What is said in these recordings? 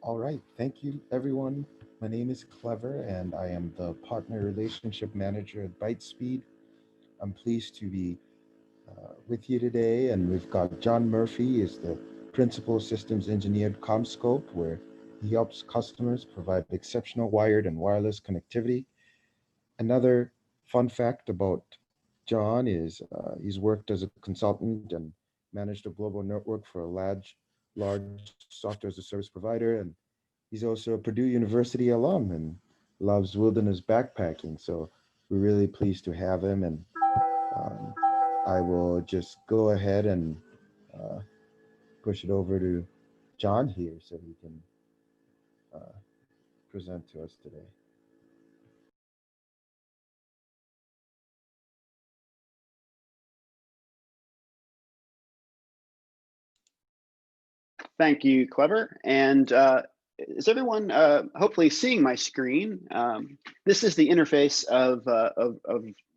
All right, thank you, everyone. My name is Clever, and I am the Partner Relationship Manager at Bytespeed. I'm pleased to be with you today, and we've got John Murphy, is the Principal Systems Engineer at CommScope, where he helps customers provide exceptional wired and wireless connectivity. Another fun fact about John is he's worked as a consultant and managed a global network for a large software as a service provider, and he's also a Purdue University alum and loves wilderness backpacking. So we're really pleased to have him. And um, I will just go ahead and uh, push it over to John here so he can uh, present to us today. Thank you, Clever. And is everyone hopefully seeing my screen? This is the interface of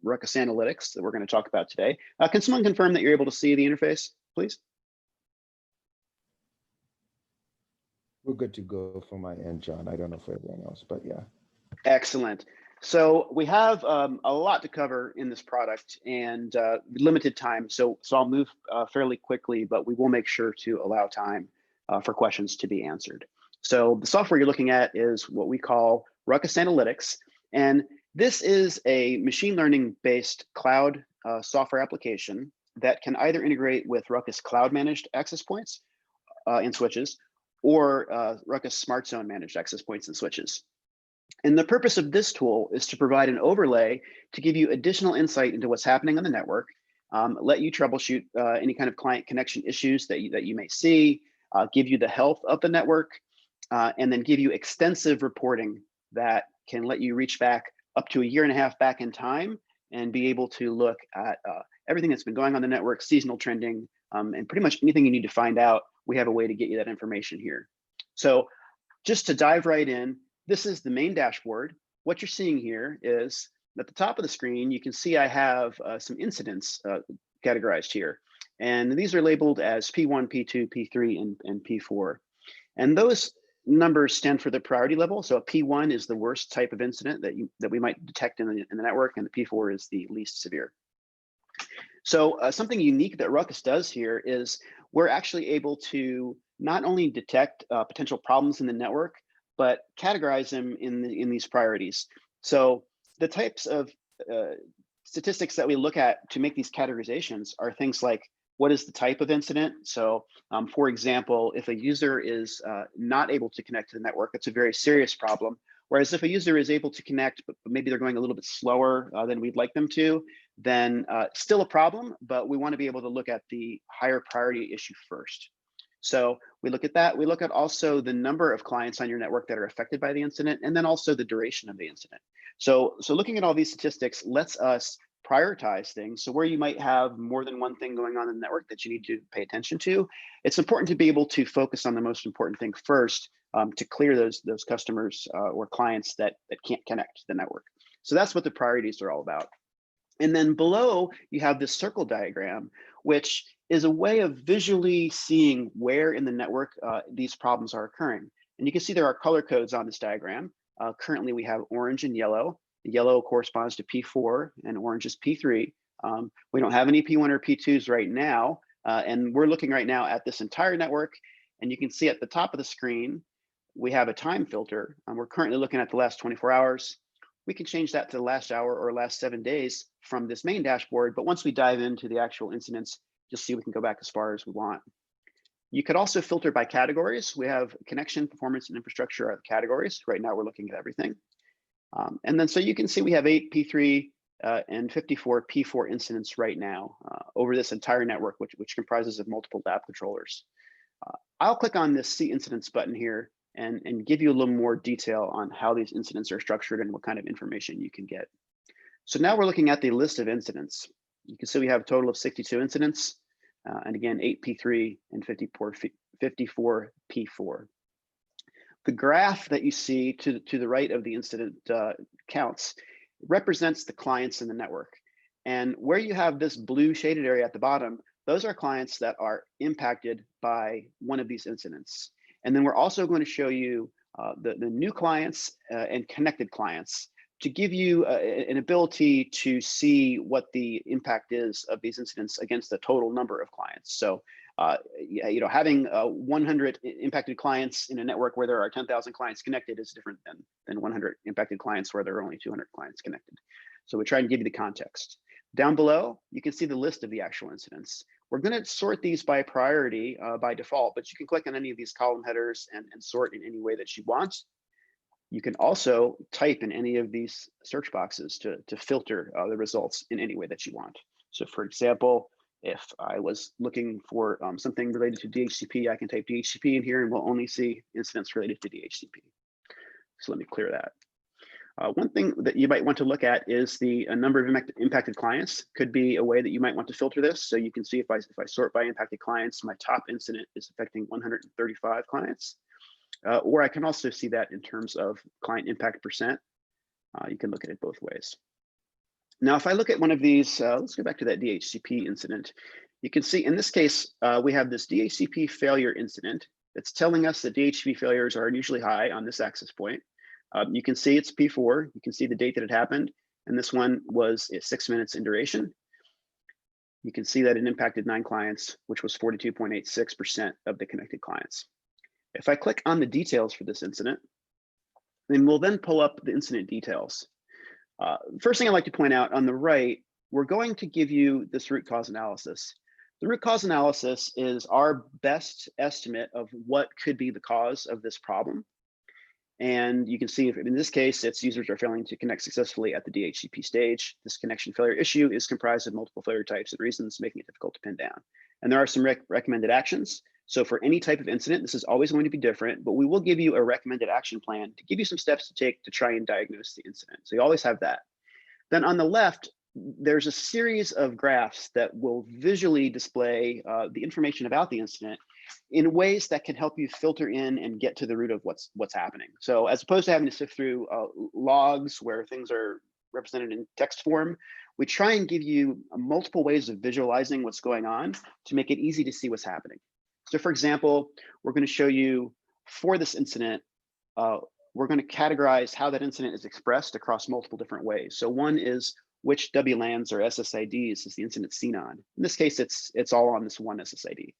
RUCKUS Analytics that we're going to talk about today. Can someone confirm that you're able to see the interface, please? We're good to go for my end, John. I don't know for everyone else, but yeah. Excellent. So we have a lot to cover in this product and limited time. So I'll move fairly quickly, but we will make sure to allow time for questions to be answered. So the software you're looking at is what we call RUCKUS Analytics. And this is a machine learning based cloud software application that can either integrate with RUCKUS cloud managed access points and switches or RUCKUS Smart Zone managed access points and switches. And the purpose of this tool is to provide an overlay to give you additional insight into what's happening on the network, let you troubleshoot any kind of client connection issues that you may see, give you the health of the network, and then give you extensive reporting that can let you reach back up to a year and a half back in time and be able to look at everything that's been going on the network, seasonal trending, and pretty much anything you need to find out. We have a way to get you that information here. So just to dive right in, this is the main dashboard. What you're seeing here is at the top of the screen, you can see I have some incidents categorized here. And these are labeled as P1, P2, P3, and P4. And those numbers stand for the priority level. So a P1 is the worst type of incident that we might detect in the network, and the P4 is the least severe. So something unique that RUCKUS does here is we're actually able to not only detect potential problems in the network, but categorize them in these priorities. So the types of statistics that we look at to make these categorizations are things like, what is the type of incident? So for example, if a user is not able to connect to the network, it's a very serious problem. Whereas if a user is able to connect, but maybe they're going a little bit slower than we'd like them to, then still a problem, but we want to be able to look at the higher priority issue first. So we look at that. We look at also the number of clients on your network that are affected by the incident, and then also the duration of the incident. So looking at all these statistics lets us prioritize things. So where you might have more than one thing going on in the network that you need to pay attention to, it's important to be able to focus on the most important thing first to clear those customers or clients that can't connect to the network. So that's what the priorities are all about. And then below, you have this circle diagram, which is a way of visually seeing where in the network these problems are occurring. And you can see there are color codes on this diagram. Currently, we have orange and yellow. The yellow corresponds to P4 and orange is P3. We don't have any P1 or P2s right now. And we're looking right now at this entire network. And you can see at the top of the screen, we have a time filter. We're currently looking at the last 24 hours. We can change that to the last hour or last 7 days from this main dashboard. But once we dive into the actual incidents, you'll see we can go back as far as we want. You could also filter by categories. We have connection, performance, and infrastructure are the categories. Right now, we're looking at everything. And then so you can see we have 8 P3 and 54 P4 incidents right now over this entire network, which comprises of multiple lab controllers. I'll click on this See Incidents button here and give you a little more detail on how these incidents are structured and what kind of information you can get. So now we're looking at the list of incidents. You can see we have a total of 62 incidents, and again, 8 P3 and 54 P4. The graph that you see to the right of the incident counts represents the clients in the network. And where you have this blue shaded area at the bottom, those are clients that are impacted by one of these incidents. And then we're also going to show you the new clients and connected clients to give you an ability to see what the impact is of these incidents against the total number of clients. So, having 100 impacted clients in a network where there are 10,000 clients connected is different than 100 impacted clients where there are only 200 clients connected. So we try and give you the context. Down below, you can see the list of the actual incidents. We're going to sort these by priority by default, but you can click on any of these column headers and sort in any way that you want. You can also type in any of these search boxes to filter the results in any way that you want. So for example, if I was looking for something related to DHCP, I can type DHCP in here and we'll only see incidents related to DHCP. So let me clear that. One thing that you might want to look at is the number of impacted clients. Could be a way that you might want to filter this. So you can see if I sort by impacted clients, my top incident is affecting 135 clients. Or I can also see that in terms of client impact percent. You can look at it both ways. Now, if I look at one of these, let's go back to that DHCP incident. You can see in this case, we have this DHCP failure incident. It's telling us that DHCP failures are unusually high on this access point. You can see it's P4. You can see the date that it happened. And this one was 6 minutes in duration. You can see that it impacted 9 clients, which was 42.86% of the connected clients. If I click on the details for this incident, then we'll then pull up the incident details. First thing I'd like to point out on the right, we're going to give you this root cause analysis. The root cause analysis is our best estimate of what could be the cause of this problem. And you can see in this case, it's users are failing to connect successfully at the DHCP stage. This connection failure issue is comprised of multiple failure types and reasons, making it difficult to pin down. And there are some recommended actions. So for any type of incident, this is always going to be different, but we will give you a recommended action plan to give you some steps to take to try and diagnose the incident. So you always have that. Then on the left, there's a series of graphs that will visually display the information about the incident in ways that can help you filter in and get to the root of what's happening. So as opposed to having to sift through logs where things are represented in text form, we try and give you multiple ways of visualizing what's going on to make it easy to see what's happening. So for example, we're going to show you for this incident, we're going to categorize how that incident is expressed across multiple different ways. So one is which WLANs or SSIDs is the incident seen on. In this case, it's all on this one SSID.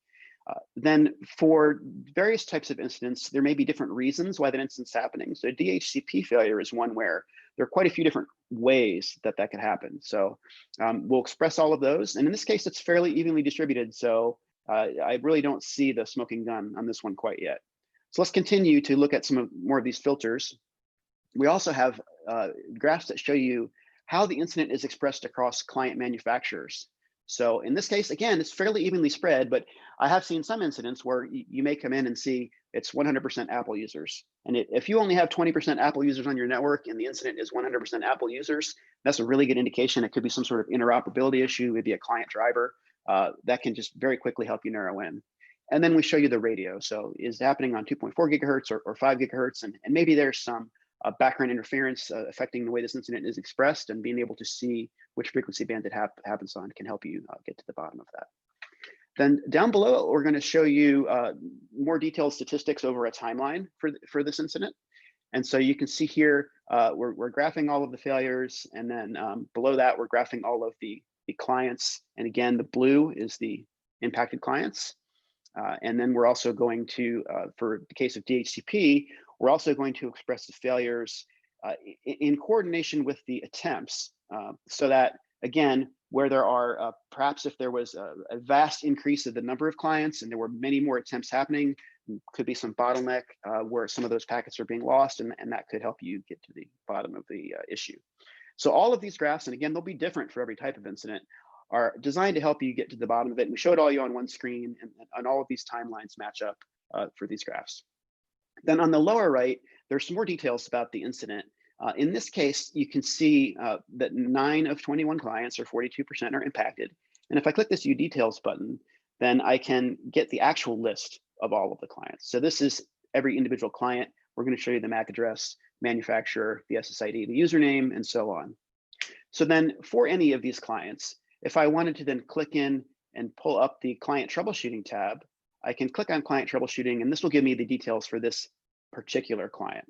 Then for various types of incidents, there may be different reasons why that incident's happening. So DHCP failure is one where there are quite a few different ways that could happen. So we'll express all of those. And in this case, it's fairly evenly distributed. So I really don't see the smoking gun on this one quite yet. So let's continue to look at some more of these filters. We also have graphs that show you how the incident is expressed across client manufacturers. So in this case, again, it's fairly evenly spread, but I have seen some incidents where you may come in and see it's 100% Apple users. And if you only have 20% Apple users on your network and the incident is 100% Apple users, that's a really good indication. It could be some sort of interoperability issue, maybe a client driver. That can just very quickly help you narrow in. And then we show you the radio. So is it happening on 2.4 gigahertz or 5 gigahertz? And maybe there's some background interference affecting the way this incident is expressed, and being able to see which frequency band it happens on can help you get to the bottom of that. Then down below, we're going to show you more detailed statistics over a timeline for this incident. And so you can see here, we're graphing all of the failures, and then below that, we're graphing all of the clients. And again, the blue is the impacted clients. And then we're also going to, for the case of DHCP, we're also going to express the failures in coordination with the attempts, so that, again, where there are, perhaps if there was a vast increase of the number of clients and there were many more attempts happening, could be some bottleneck where some of those packets are being lost, and that could help you get to the bottom of the issue. So all of these graphs, and again, they'll be different for every type of incident, are designed to help you get to the bottom of it. And we showed all you on one screen, and all of these timelines match up for these graphs. Then on the lower right, there's some more details about the incident. In this case, you can see that 9 of 21 clients, or 42%, are impacted. And if I click this View Details button, then I can get the actual list of all of the clients. So this is every individual client. We're going to show you the MAC address, manufacturer, the SSID, the username, and so on. So then for any of these clients, if I wanted to then click in and pull up the client troubleshooting tab, I can click on client troubleshooting, and this will give me the details for this particular client.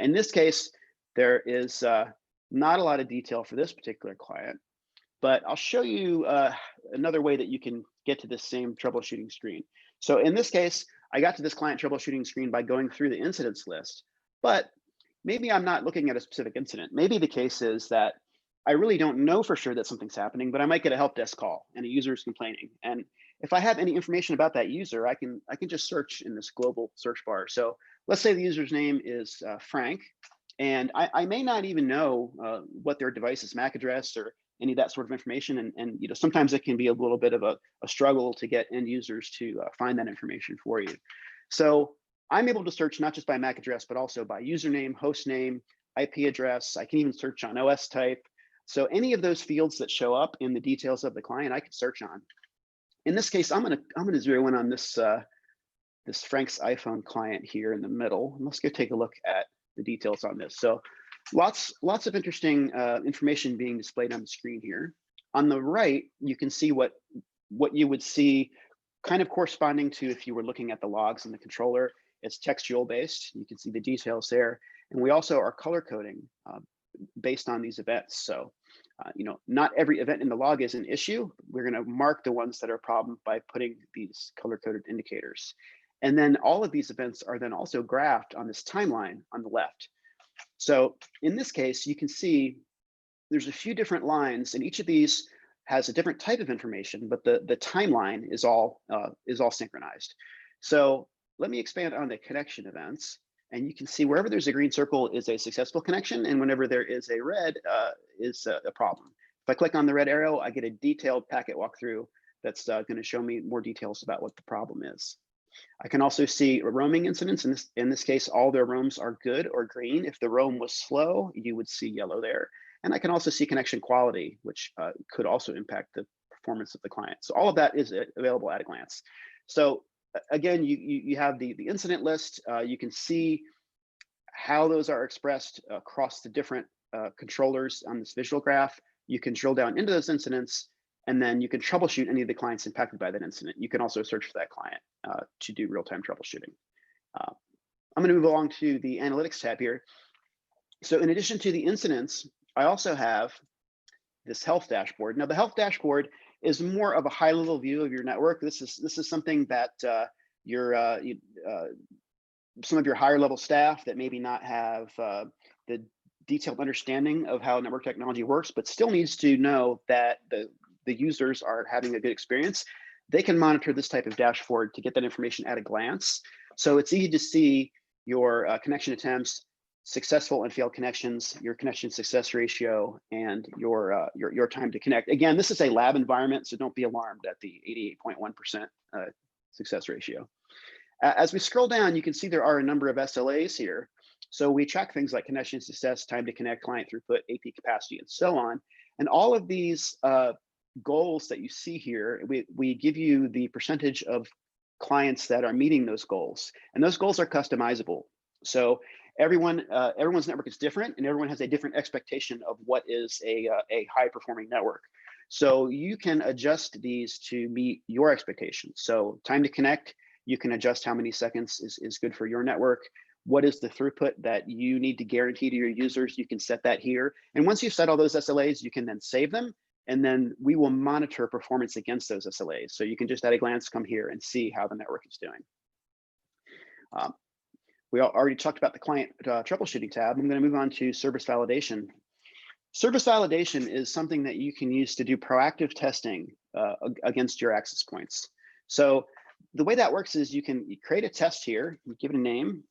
In this case, there is not a lot of detail for this particular client, but I'll show you another way that you can get to this same troubleshooting screen. So in this case, I got to this client troubleshooting screen by going through the incidents list, but maybe I'm not looking at a specific incident. Maybe the case is that I really don't know for sure that something's happening, but I might get a help desk call and a user is complaining. And if I have any information about that user, I can just search in this global search bar. So let's say the user's name is Frank, and I may not even know what their device's MAC address or any of that sort of information. And you know, sometimes it can be a little bit of a struggle to get end users to find that information for you. So I'm able to search not just by MAC address, but also by username, host name, IP address. I can even search on OS type. So any of those fields that show up in the details of the client, I can search on. In this case, I'm gonna zero in on this this Frank's iPhone client here in the middle. And let's go take a look at the details on this. So lots of interesting information being displayed on the screen here. On the right, you can see what you would see kind of corresponding to if you were looking at the logs in the controller. It's textual based. You can see the details there. And we also are color coding based on these events. So, you know, not every event in the log is an issue. We're going to mark the ones that are a problem by putting these color coded indicators. And then all of these events are then also graphed on this timeline on the left. So in this case, you can see there's a few different lines, and each of these has a different type of information, but the timeline is all synchronized. So let me expand on the connection events, and you can see wherever there's a green circle is a successful connection, and whenever there is a red is a problem. If I click on the red arrow, I get a detailed packet walkthrough that's going to show me more details about what the problem is. I can also see roaming incidents. In this case, all their roams are good or green. If the roam was slow, you would see yellow there. And I can also see connection quality, which could also impact the performance of the client. So all of that is available at a glance. So again, you have the incident list. You can see how those are expressed across the different controllers on this visual graph. You can drill down into those incidents, and then you can troubleshoot any of the clients impacted by that incident. You can also search for that client to do real-time troubleshooting. I'm going to move along to the analytics tab here. So in addition to the incidents, I also have this health dashboard. Now the health dashboard is more of a high-level view of your network. This is something that some of your higher-level staff that maybe not have the detailed understanding of how network technology works, but still needs to know that the users are having a good experience. They can monitor this type of dashboard to get that information at a glance. So it's easy to see your connection attempts, successful and failed connections, your connection success ratio, and your time to connect. Again, this is a lab environment, so don't be alarmed at the 88.1% success ratio. As we scroll down, you can see there are a number of SLAs here. So we track things like connection success, time to connect, client throughput, AP capacity, and so on. And all of these goals that you see here, we give you the percentage of clients that are meeting those goals. And those goals are customizable. So everyone's network is different, and everyone has a different expectation of what is a high performing network. So you can adjust these to meet your expectations. So time to connect, you can adjust how many seconds is good for your network. What is the throughput that you need to guarantee to your users? You can set that here. And once you've set all those SLAs, you can then save them. And then we will monitor performance against those SLAs. So you can just at a glance come here and see how the network is doing. We already talked about the client troubleshooting tab. I'm going to move on to service validation. Service validation is something that you can use to do proactive testing against your access points. So the way that works is you create a test here, you give it a name,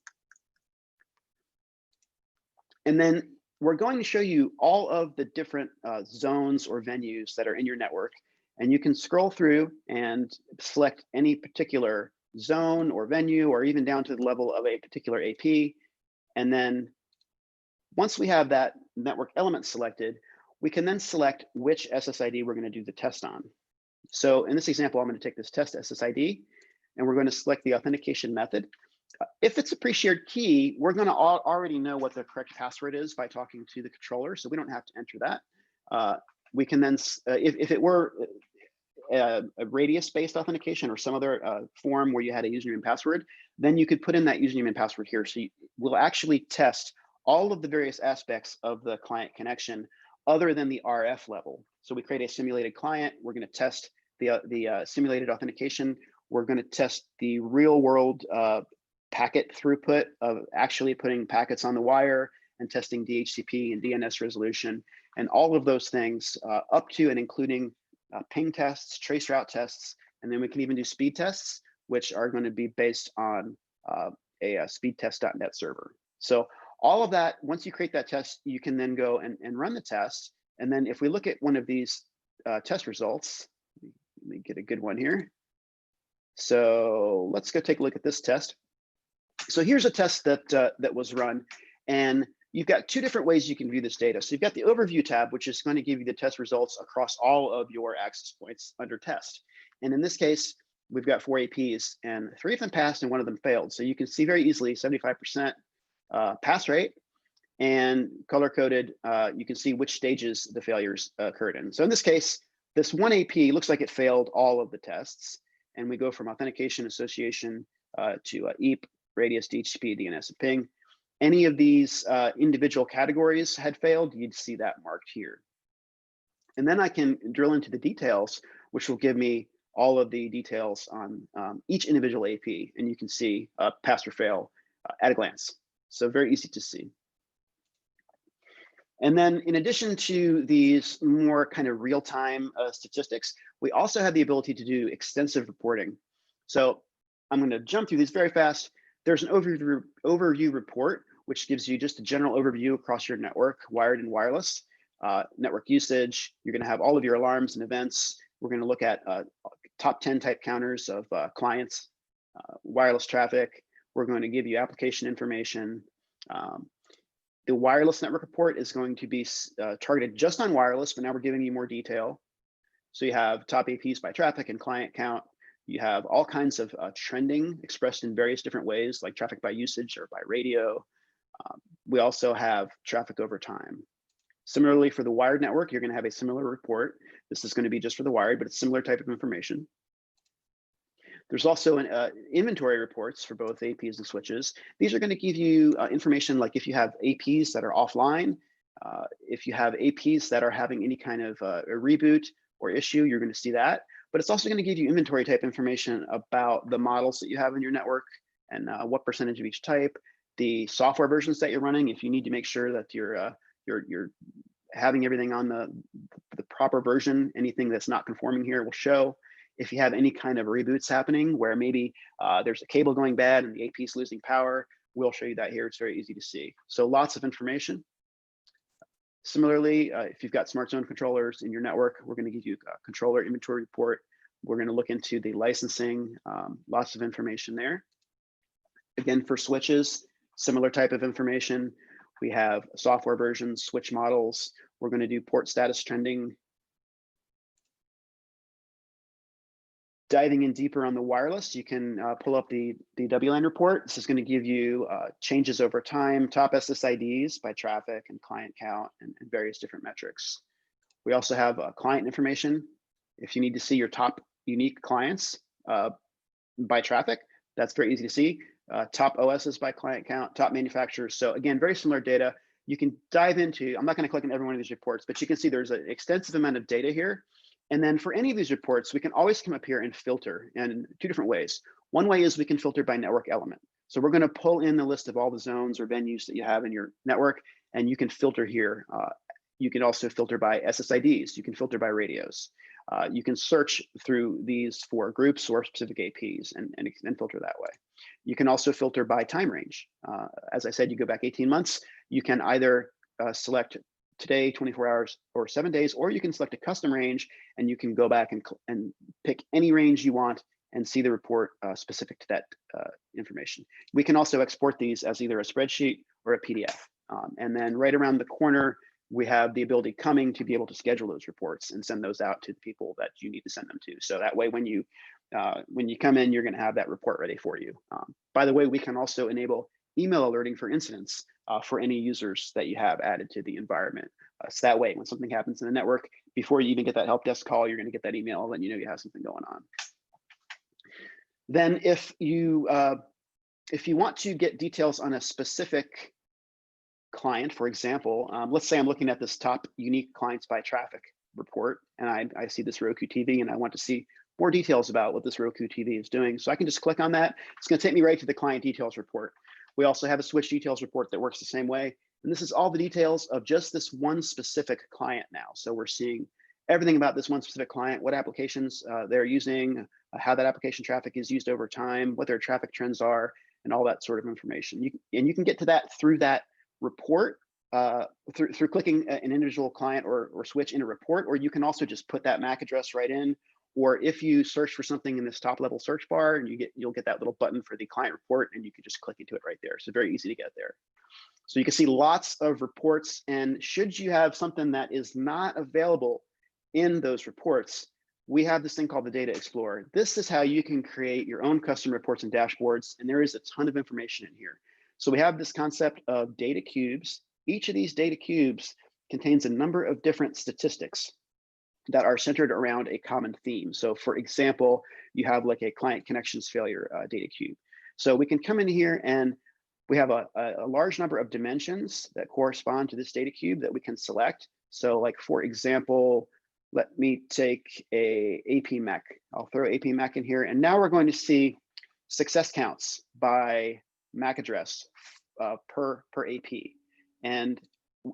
and then we're going to show you all of the different zones or venues that are in your network. And you can scroll through and select any particular zone or venue, or even down to the level of a particular AP. And then once we have that network element selected, we can then select which SSID we're going to do the test on. So in this example, I'm going to take this test SSID, and we're going to select the authentication method. If it's a pre-shared key, we're going to already know what the correct password is by talking to the controller, so we don't have to enter that. We can then, if it were a radius-based authentication or some other form where you had a username and password, then you could put in that username and password here. So we'll actually test all of the various aspects of the client connection other than the RF level. So we create a simulated client. We're going to test the simulated authentication. We're going to test the real world packet throughput of actually putting packets on the wire and testing DHCP and DNS resolution and all of those things up to and including ping tests, trace route tests, and then we can even do speed tests, which are going to be based on a speedtest.net server. So all of that, once you create that test, you can then go and run the test. And then if we look at one of these test results, let me get a good one here. So let's go take a look at this test. So here's a test that that was run, and you've got two different ways you can view this data. So you've got the overview tab, which is going to give you the test results across all of your access points under test. And in this case, we've got 4 APs, and 3 of them passed and 1 of them failed. So you can see very easily 75% pass rate, and color coded, you can see which stages the failures occurred in. So in this case, this 1 AP looks like it failed all of the tests, and we go from authentication, association to EAP, radius, DHCP, DNS, and ping. Any of these individual categories had failed, you'd see that marked here. And then I can drill into the details, which will give me all of the details on each individual AP, and you can see pass or fail at a glance. So very easy to see. And then in addition to these more kind of real-time statistics, we also have the ability to do extensive reporting. So I'm going to jump through these very fast. There's an overview report, which gives you just a general overview across your network, wired and wireless, network usage. You're going to have all of your alarms and events. We're going to look at top 10 type counters of clients, wireless traffic. We're going to give you application information. The wireless network report is going to be targeted just on wireless, but now we're giving you more detail. So you have top APs by traffic and client count. You have all kinds of trending expressed in various different ways, like traffic by usage or by radio. We also have traffic over time. Similarly, for the wired network, you're going to have a similar report. This is going to be just for the wired, but it's similar type of information. There's also an inventory reports for both APs and switches. These are going to give you information like if you have APs that are offline, if you have APs that are having any kind of a reboot or issue, you're going to see that. But it's also going to give you inventory type information about the models that you have in your network and what percentage of each type, the software versions that you're running. If you need to make sure that you're having everything on the proper version, anything that's not conforming here will show. If you have any kind of reboots happening where maybe there's a cable going bad and the AP is losing power, we'll show you that here. It's very easy to see. So lots of information. Similarly, if you've got smart zone controllers in your network, we're going to give you a controller inventory report. We're going to look into the licensing, lots of information there. Again, for switches, similar type of information. We have software versions, switch models. We're going to do port status trending. Diving in deeper on the wireless, you can pull up the WLAN report. This is going to give you changes over time, top SSIDs by traffic and client count and various different metrics. We also have client information. If you need to see your top unique clients by traffic, that's very easy to see. Top OSs by client count, top manufacturers. So again, very similar data. You can dive into, I'm not going to click on every one of these reports, but you can see there's an extensive amount of data here. And then for any of these reports, we can always come up here and filter in 2 different ways. One way is we can filter by network element. So we're going to pull in the list of all the zones or venues that you have in your network, and you can filter here. You can also filter by SSIDs. You can filter by radios. You can search through these for groups or specific APs and filter that way. You can also filter by time range. As I said, you go back 18 months. You can either select today, 24 hours, or 7 days, or you can select a custom range and you can go back and pick any range you want and see the report specific to that information. We can also export these as either a spreadsheet or a PDF. And then right around the corner, we have the ability coming to be able to schedule those reports and send those out to the people that you need to send them to. So that way, when you come in, you're going to have that report ready for you. By the way, we can also enable email alerting for incidents for any users that you have added to the environment. So that way, when something happens in the network, before you even get that help desk call, you're going to get that email, then you know you have something going on. Then if you want to get details on a specific client, for example, let's say I'm looking at this top unique clients by traffic report, and I see this Roku TV, and I want to see more details about what this Roku TV is doing. So I can just click on that. It's going to take me right to the client details report. We also have a switch details report that works the same way. And this is all the details of just this one specific client now. So we're seeing everything about this one specific client, what applications they're using, how that application traffic is used over time, what their traffic trends are, and all that sort of information. You can get to that through that report, through clicking an individual client or switch in a report, or you can also just put that MAC address right in. Or if you search for something in this top level search bar, and you'll get that little button for the client report, and you can just click into it right there. So very easy to get there. So you can see lots of reports, and should you have something that is not available in those reports, we have this thing called the Data Explorer. This is how you can create your own custom reports and dashboards, and there is a ton of information in here. So we have this concept of data cubes. Each of these data cubes contains a number of different statistics that are centered around a common theme. So for example, you have like a client connections failure data cube. So we can come in here and we have a large number of dimensions that correspond to this data cube that we can select. So like, for example, let me take a AP MAC. I'll throw AP MAC in here, and now we're going to see success counts by MAC address per AP. And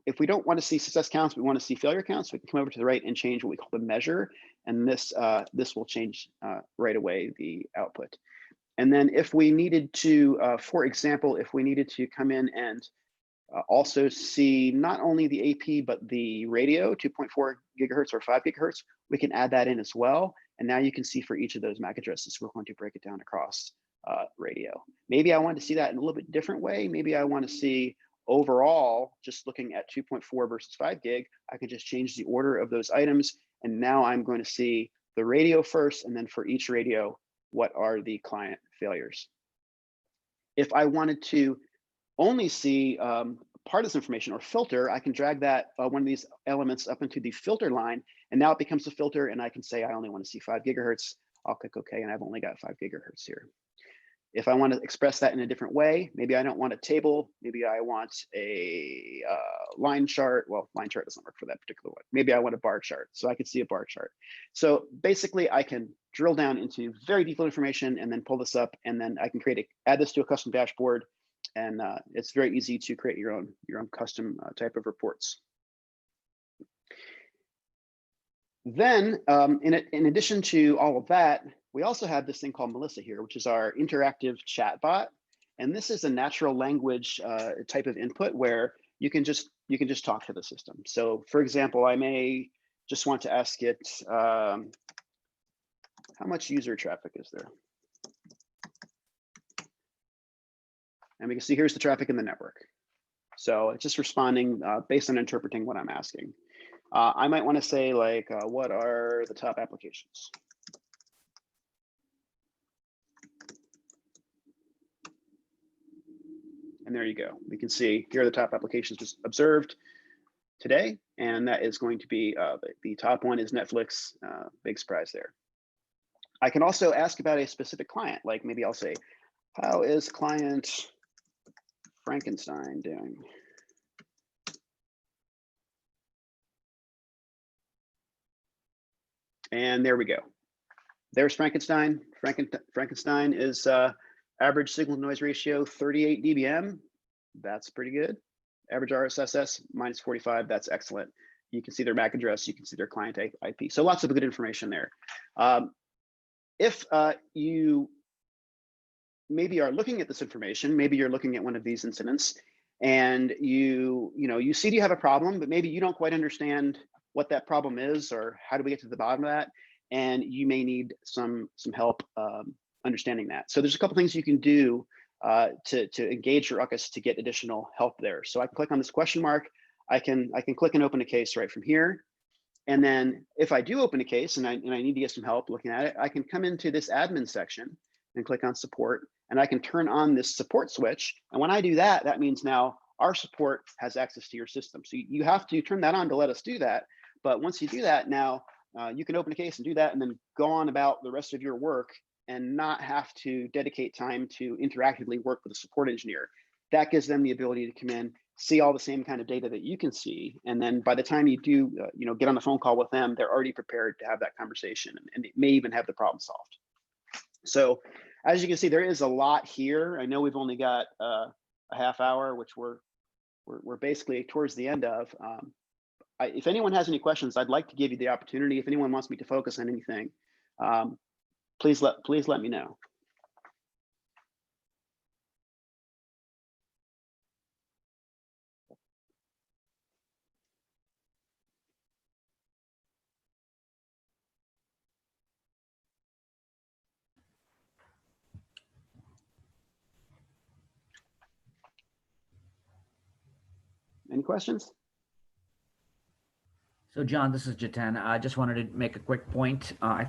if we don't want to see success counts, we want to see failure counts, we can come over to the right and change what we call the measure. And this will change right away the output. And then if we needed to, for example, if we needed to come in and also see not only the AP, but the radio, 2.4 gigahertz or 5 gigahertz, we can add that in as well. And now you can see for each of those MAC addresses, we're going to break it down across radio. Maybe I want to see that in a little bit different way. Maybe I want to see overall, just looking at 2.4 versus 5 gig, I can just change the order of those items. And now I'm going to see the radio first, and then for each radio, what are the client failures. If I wanted to only see part of this information or filter, I can drag that one of these elements up into the filter line, and now it becomes a filter, and I can say I only want to see 5 gigahertz. I'll click OK, and I've only got 5 gigahertz here. If I want to express that in a different way, maybe I don't want a table, maybe I want a line chart. Well, line chart doesn't work for that particular one. Maybe I want a bar chart, so I could see a bar chart. So basically, I can drill down into very detailed information and then pull this up, and then I can add this to a custom dashboard, and it's very easy to create your own custom type of reports. Then, in addition to all of that, we also have this thing called Melissa here, which is our interactive chatbot. And this is a natural language type of input where you can just talk to the system. So for example, I may just want to ask it, how much user traffic is there? And we can see here's the traffic in the network. So it's just responding based on interpreting what I'm asking. I might want to say like, what are the top applications? And there you go. We can see here are the top applications observed today. And that is going to be, the top one is Netflix, big surprise there. I can also ask about a specific client. Like maybe I'll say, how is client Frankenstein doing? And there we go. There's Frankenstein. Frankenstein is average signal to noise ratio 38 dBm. That's pretty good. Average RSSS minus 45. That's excellent. You can see their MAC address. You can see their client IP. So lots of good information there. If you maybe are looking at this information, maybe you're looking at one of these incidents, and you see you have a problem, but maybe you don't quite understand what that problem is or how do we get to the bottom of that, and you may need some help understanding that. So there's a couple things you can do to engage your RUCKUS to get additional help there. So I can click on this question mark. I can click and open a case right from here. And then if I do open a case and I need to get some help looking at it, I can come into this admin section and click on support, and I can turn on this support switch. And when I do that, that means now our support has access to your system. So you have to turn that on to let us do that. But once you do that, now you can open a case and do that and then go on about the rest of your work and not have to dedicate time to interactively work with a support engineer. That gives them the ability to come in, see all the same kind of data that you can see, and then by the time you do get on the phone call with them, they're already prepared to have that conversation, and they may even have the problem solved. So as you can see, there is a lot here. I know we've only got a half hour, which we're basically towards the end of. If anyone has any questions, I'd like to give you the opportunity. If anyone wants me to focus on anything, please let me know. Any questions? So John, this is Jiten. I just wanted to make a quick point. I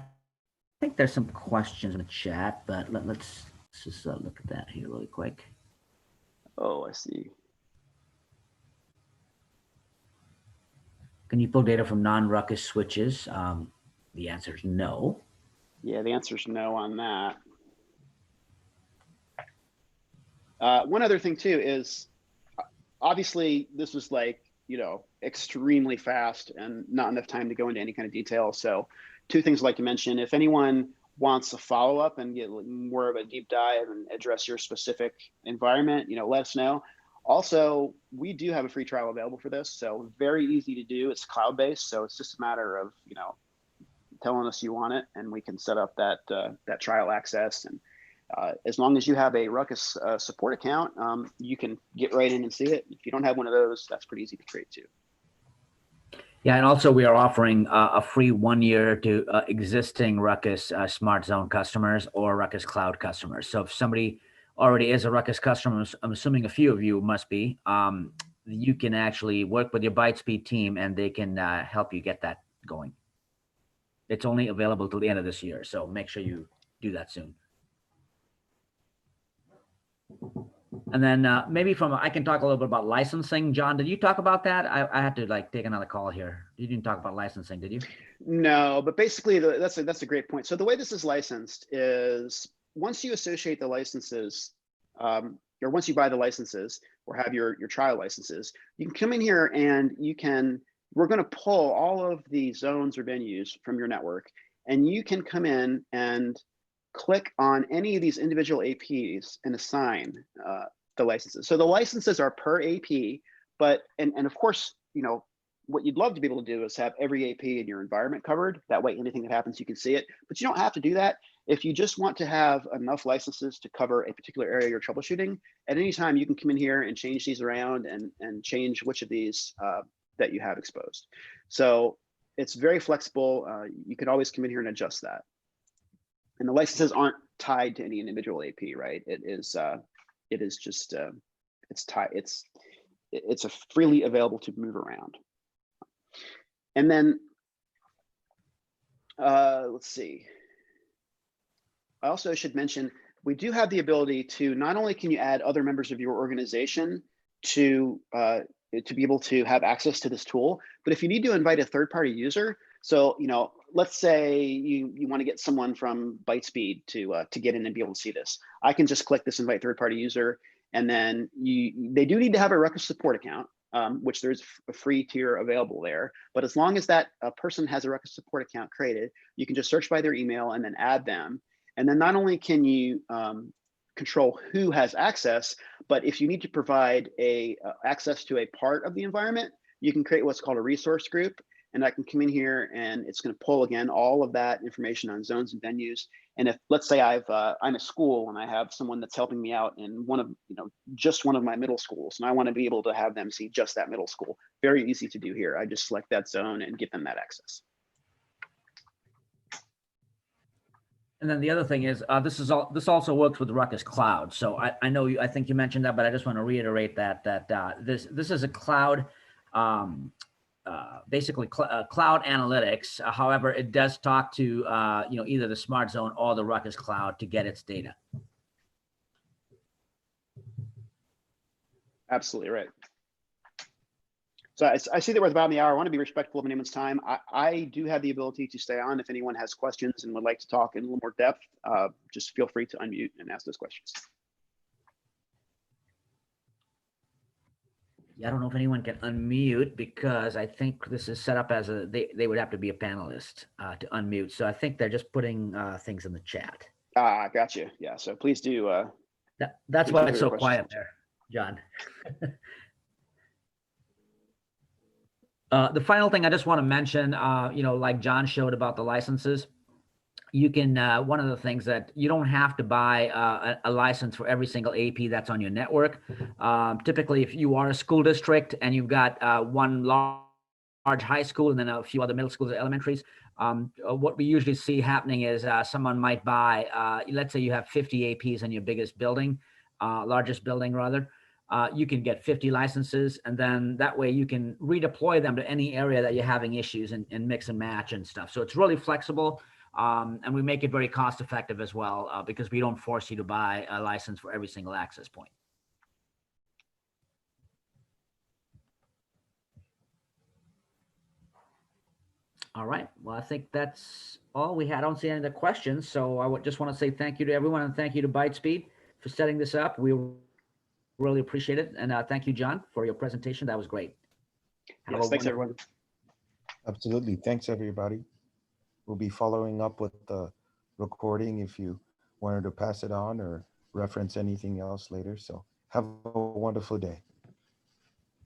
think there's some questions in the chat, but let's just look at that here really quick. Oh, I see. Can you pull data from non-ruckus switches? The answer is no. Yeah, the answer is no on that. One other thing too is, obviously this was like, extremely fast and not enough time to go into any kind of detail. So two things I'd like to mention: if anyone wants a follow-up and get more of a deep dive and address your specific environment, let us know. Also, we do have a free trial available for this, so very easy to do. It's cloud-based, so it's just a matter of telling us you want it, and we can set up that trial access. And as long as you have a Ruckus support account, you can get right in and see it. If you don't have one of those, that's pretty easy to create too. Yeah, and also we are offering a free 1 year to existing Ruckus Smart Zone customers or Ruckus Cloud customers. So if somebody already is a Ruckus customer, I'm assuming a few of you must be, you can actually work with your Bytespeed team and they can help you get that going. It's only available till the end of this year, so make sure you do that soon. And then maybe I can talk a little bit about licensing. John, did you talk about that? I had to take another call here. You didn't talk about licensing, did you? No, but basically that's a great point. So the way this is licensed is once you associate the licenses, or once you buy the licenses or have your trial licenses, you can come in here and we're going to pull all of the zones or venues from your network, and you can come in and click on any of these individual APs and assign the licenses. So the licenses are per AP, but and of course, what you'd love to be able to do is have every AP in your environment covered. That way, anything that happens, you can see it. But you don't have to do that. If you just want to have enough licenses to cover a particular area you're troubleshooting, at any time you can come in here and change these around and change which of these that you have exposed. So it's very flexible. You can always come in here and adjust that. And the licenses aren't tied to any individual AP, right? It is just it's a freely available to move around. And then let's see. I also should mention we do have the ability to not only can you add other members of your organization to be able to have access to this tool, but if you need to invite a third-party user, so let's say you want to get someone from Bytespeed to get in and be able to see this. I can just click this invite third-party user, and then they do need to have a Ruckus support account, which there's a free tier available there. But as long as that person has a Ruckus support account created, you can just search by their email and then add them. And then not only can you control who has access, but if you need to provide access to a part of the environment, you can create what's called a resource group. And I can come in here and it's going to pull again all of that information on zones and venues. And if, let's say I'm a school and I have someone that's helping me out in just one of my middle schools, and I want to be able to have them see just that middle school. Very easy to do here. I just select that zone and give them that access. And then the other thing is this also works with Ruckus Cloud. So I think you mentioned that, but I just want to reiterate that this is a cloud. Basically cloud analytics. However, it does talk to either the Smart Zone or the Ruckus Cloud to get its data. Absolutely right. So I see that we're about in the hour. I want to be respectful of anyone's time. I do have the ability to stay on if anyone has questions and would like to talk in a little more depth. Just feel free to unmute and ask those questions. Yeah, I don't know if anyone can unmute because I think this is set up as a, they would have to be a panelist to unmute. So I think they're just putting things in the chat. Gotcha. Yeah, so please do. That's please why do it's put your so quiet questions. there, John. The final thing I just want to mention, like John showed about the licenses, you can, one of the things that you don't have to buy a license for every single AP that's on your network. Typically, if you are a school district and you've got one large high school and then a few other middle schools or elementaries, what we usually see happening is someone might buy, let's say you have 50 APs in your biggest building, largest building rather. You can get 50 licenses, and then that way you can redeploy them to any area that you're having issues and mix and match and stuff. So it's really flexible, and we make it very cost effective as well because we don't force you to buy a license for every single access point. All right. Well, I think that's all we had. I don't see any other questions. So I would just want to say thank you to everyone and thank you to Bytespeed for setting this up. We really appreciate it. And thank you, John, for your presentation. That was great. Yes, thanks, everyone. Absolutely. Thanks, everybody. We'll be following up with the recording if you wanted to pass it on or reference anything else later. So have a wonderful day.